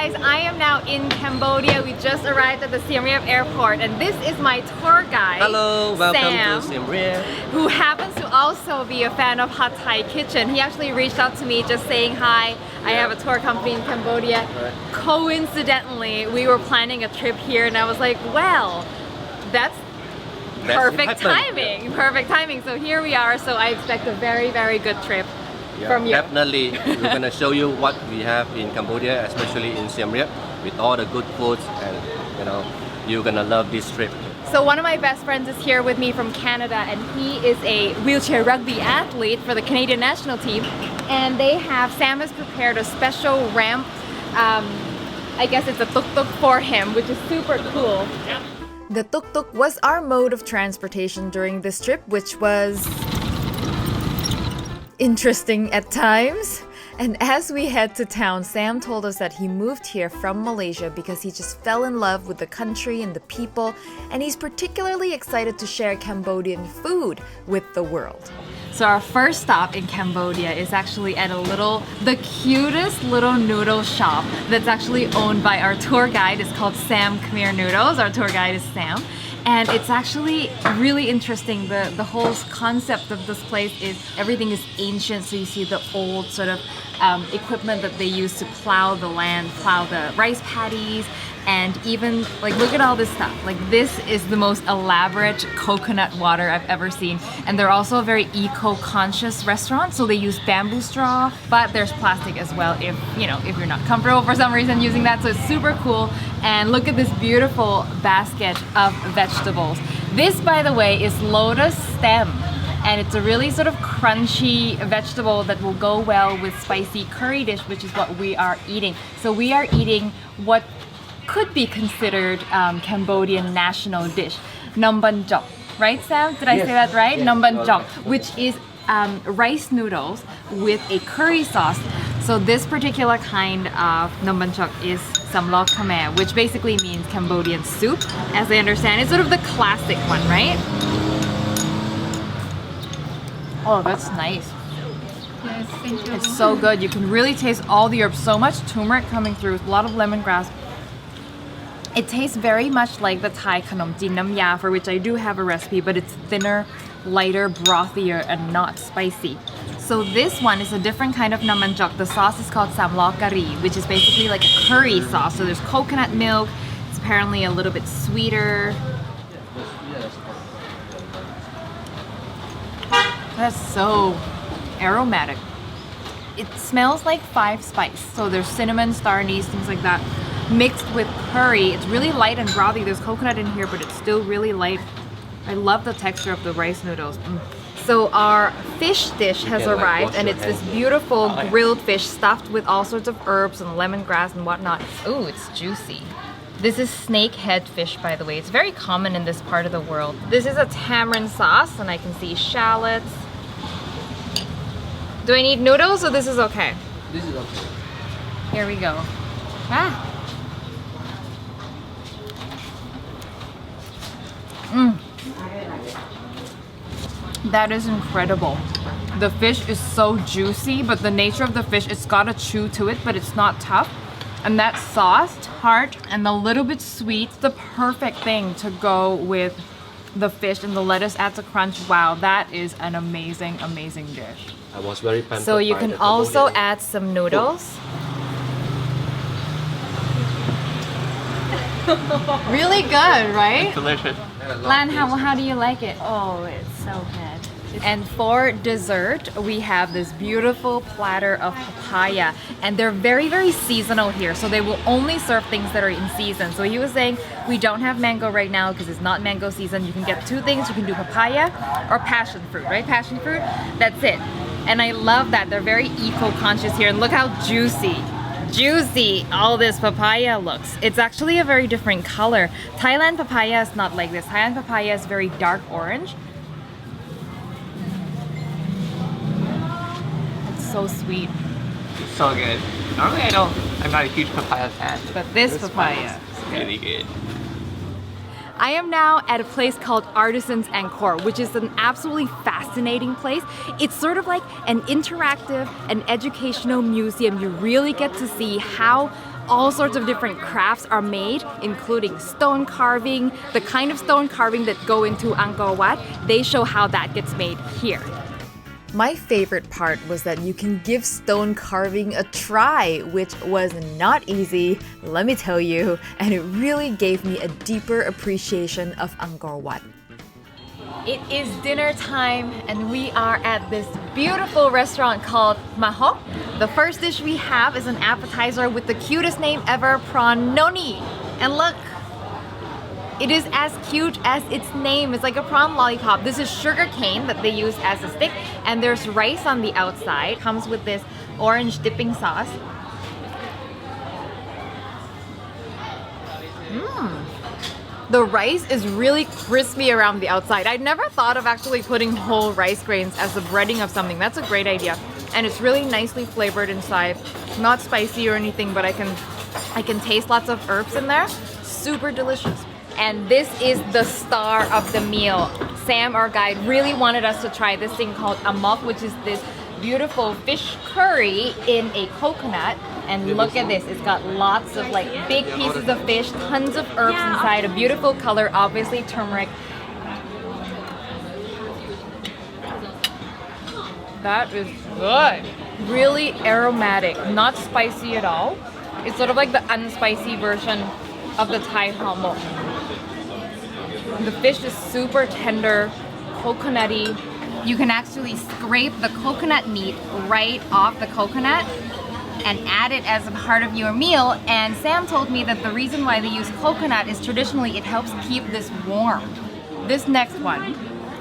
guys, I am now in Cambodia. We just arrived at the Siem Reap airport and this is my tour guide. Hello, welcome Sam, to Siem Reap. Who happens to also be a fan of Pad Thai Kitchen. He actually reached out to me just saying hi. I have a tour company in Cambodia. Coincidentally, we were planning a trip here and I was like, well, that's perfect timing. Perfect timing. So here we are. So I expect a very, very good trip. From you. Definitely, we're gonna show you what we have in Cambodia, especially in Siem Reap, with all the good foods, and you know, you're gonna love this trip. So one of my best friends is here with me from Canada, and he is a wheelchair rugby athlete for the Canadian national team. And Sam has prepared a special ramp. I guess it's a tuk-tuk for him, which is super cool. The tuk-tuk was our mode of transportation during this trip, which was interesting at times. And as we head to town, Sam told us that he moved here from Malaysia because he just fell in love with the country and the people, and he's particularly excited to share Cambodian food with the world. So our first stop in Cambodia is actually at the cutest little noodle shop that's actually owned by our tour guide. It's called Sam Khmer Noodles. Our tour guide is Sam. And it's actually really interesting. The whole concept of this place is everything is ancient. So you see the old sort of equipment that they use to plow the land, plow the rice paddies, and even like look at all this stuff. Like this is the most elaborate coconut water I've ever seen. And they're also a very eco-conscious restaurant. So they use bamboo straw, but there's plastic as well if you're not comfortable for some reason using that. So it's super cool. And look at this beautiful basket of vegetables. This, by the way, is lotus stem. And it's a really sort of crunchy vegetable that will go well with spicy curry dish, which is what we are eating. So we are eating what could be considered Cambodian national dish, Nom Ban Chok. Right, Sam? Did I say that right? Yes. Nom Ban Chok, which is rice noodles with a curry sauce. So this particular kind of Nom Ban Chok is Samlok Khmer, which basically means Cambodian soup, as I understand. It's sort of the classic one, right? Oh, that's nice. Yes, thank you. It's so good. You can really taste all the herbs. So much turmeric coming through, a lot of lemongrass. It tastes very much like the Thai khanom jin nam ya, for which I do have a recipe, but it's thinner, lighter, brothier, and not spicy. So this one is a different kind of Nom Ban Chok. The sauce is called Samlok Curry, which is basically like a curry sauce. So there's coconut milk. It's apparently a little bit sweeter. That's so aromatic. It smells like 5 spice. So there's cinnamon, star anise, things like that, mixed with curry. It's really light and brothy. There's coconut in here, but it's still really light. I love the texture of the rice noodles. So our fish dish has arrived, and it's this beautiful grilled fish stuffed with all sorts of herbs and lemongrass and whatnot. Ooh, it's juicy. This is snake head fish, by the way. It's very common in this part of the world. This is a tamarind sauce, and I can see shallots. Do I need noodles, or this is okay? This is okay. Here we go. Ah. That is incredible. The fish is so juicy, but the nature of the fish, it's got a chew to it, but it's not tough. And that sauce, tart, and a little bit sweet, the perfect thing to go with the fish, and the lettuce adds a crunch. Wow, that is an amazing, amazing dish. I was very pampered. So you by can the also Cambodian add some noodles. Really good, right? Delicious. Lan, how do you like it? Oh, it's so good. And for dessert, we have this beautiful platter of papaya. And they're very, very seasonal here. So they will only serve things that are in season. So he was saying, we don't have mango right now because it's not mango season. You can get 2 things. You can do papaya or passion fruit, right? Passion fruit, that's it. And I love that. They're very eco-conscious here. And look how juicy all this papaya looks. It's actually a very different color. Thailand papaya is not like this. Thailand papaya is very dark orange. It's so sweet. It's so good. Normally I'm not a huge papaya fan. But this papaya is really good. I am now at a place called Artisans Angkor, which is an absolutely fascinating place. It's sort of like an interactive and educational museum. You really get to see how all sorts of different crafts are made, including stone carving, the kind of stone carving that go into Angkor Wat. They show how that gets made here. My favorite part was that you can give stone carving a try, which was not easy, let me tell you, and it really gave me a deeper appreciation of Angkor Wat. It is dinner time and we are at this beautiful restaurant called Mahok. The first dish we have is an appetizer with the cutest name ever, prawn noni. And look, it is as cute as its name. It's like a prawn lollipop. This is sugar cane that they use as a stick, and there's rice on the outside. Comes with this orange dipping sauce. The rice is really crispy around the outside. I'd never thought of actually putting whole rice grains as the breading of something. That's a great idea. And it's really nicely flavored inside. Not spicy or anything, but I can taste lots of herbs in there. Super delicious. And this is the star of the meal. Sam, our guide, really wanted us to try this thing called amok, which is this beautiful fish curry in a coconut. And look at this, it's got lots of like big pieces of fish, tons of herbs inside, a beautiful color, obviously turmeric. That is good. Really aromatic, not spicy at all. It's sort of like the unspicy version of the Thai hammock. The fish is super tender, coconutty. You can actually scrape the coconut meat right off the coconut and add it as a part of your meal. And Sam told me that the reason why they use coconut is traditionally it helps keep this warm. This next one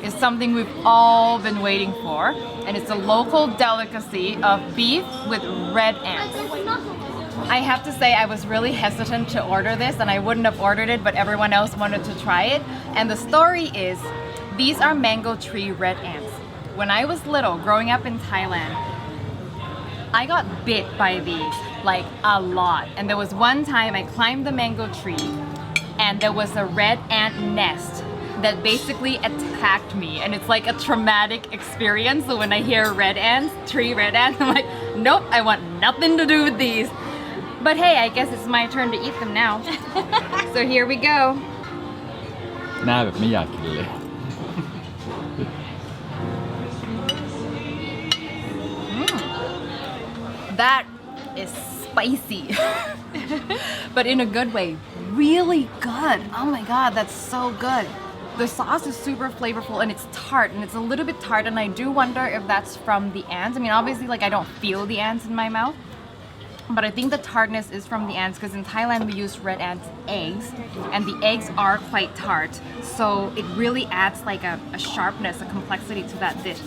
is something we've all been waiting for, and it's a local delicacy of beef with red ants. I have to say I was really hesitant to order this, and I wouldn't have ordered it, but everyone else wanted to try it. And the story is, these are mango tree red ants. When I was little, growing up in Thailand, I got bit by these, like a lot. And there was one time I climbed the mango tree and there was a red ant nest that basically attacked me. And it's like a traumatic experience. So when I hear red ants, tree red ants, I'm like, nope, I want nothing to do with these. But hey, I guess it's my turn to eat them now. So here we go. หน้าแบบไม่อยากกินเลย That is spicy. But in a good way. Really good. Oh my god, that's so good. The sauce is super flavorful and it's tart, and it's a little bit tart, and I do wonder if that's from the ants. I mean, obviously, like, I don't feel the ants in my mouth, but I think the tartness is from the ants, because in Thailand we use red ants eggs, and the eggs are quite tart, so it really adds like a sharpness, a complexity to that dish.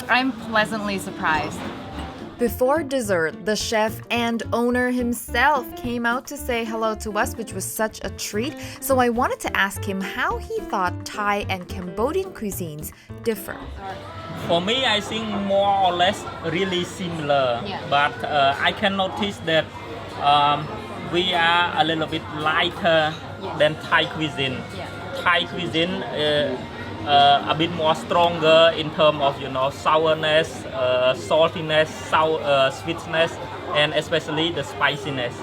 I'm pleasantly surprised. Before dessert, the chef and owner himself came out to say hello to us, which was such a treat. So I wanted to ask him how he thought Thai and Cambodian cuisines differ. For me, I think more or less really similar, but I can notice that we are a little bit lighter than Thai cuisine. Thai cuisine a bit more stronger in terms of, you know, sourness, saltiness, sweetness, and especially the spiciness.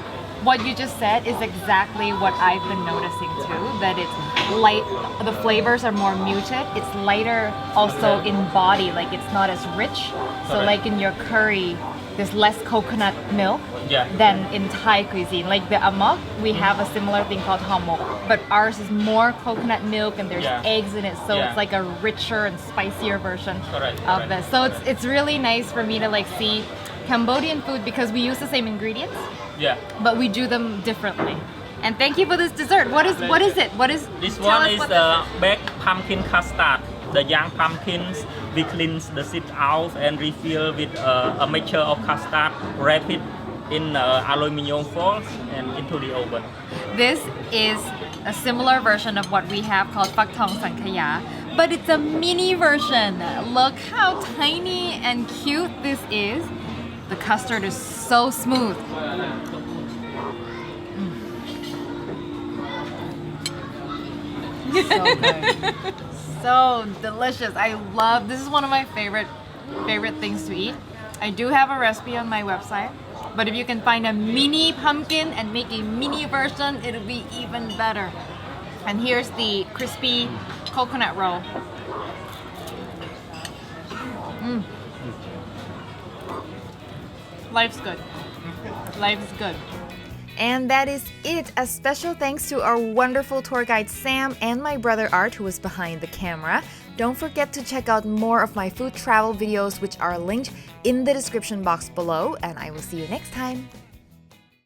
What you just said is exactly what I've been noticing too, that it's light, the flavors are more muted, it's lighter also in body, like it's not as rich. So like in your curry, there's less coconut milk than in Thai cuisine. Like the amok, we have a similar thing called hammock, but ours is more coconut milk and there's eggs in it, so it's like a richer and spicier version of this. So it's really nice for me to like see Cambodian food, because we use the same ingredients, but we do them differently. And thank you for this dessert. What is it? This one is baked pumpkin custard. The young pumpkins, we cleanse the seed out and refill with a mixture of custard, wrap it in aluminum foil and into the oven. This is a similar version of what we have called Pak Thong Sankaya, but it's a mini version. Look how tiny and cute this is. The custard is so smooth. So good. So delicious. I love, this is one of my favorite things to eat. I do have a recipe on my website, But if you can find a mini pumpkin and make a mini version, it'll be even better. And here's the crispy coconut roll. Life's good. Life's good. And that is it. A special thanks to our wonderful tour guide Sam and my brother Art, who was behind the camera. Don't forget to check out more of my food travel videos, which are linked in the description box below, and I will see you next time.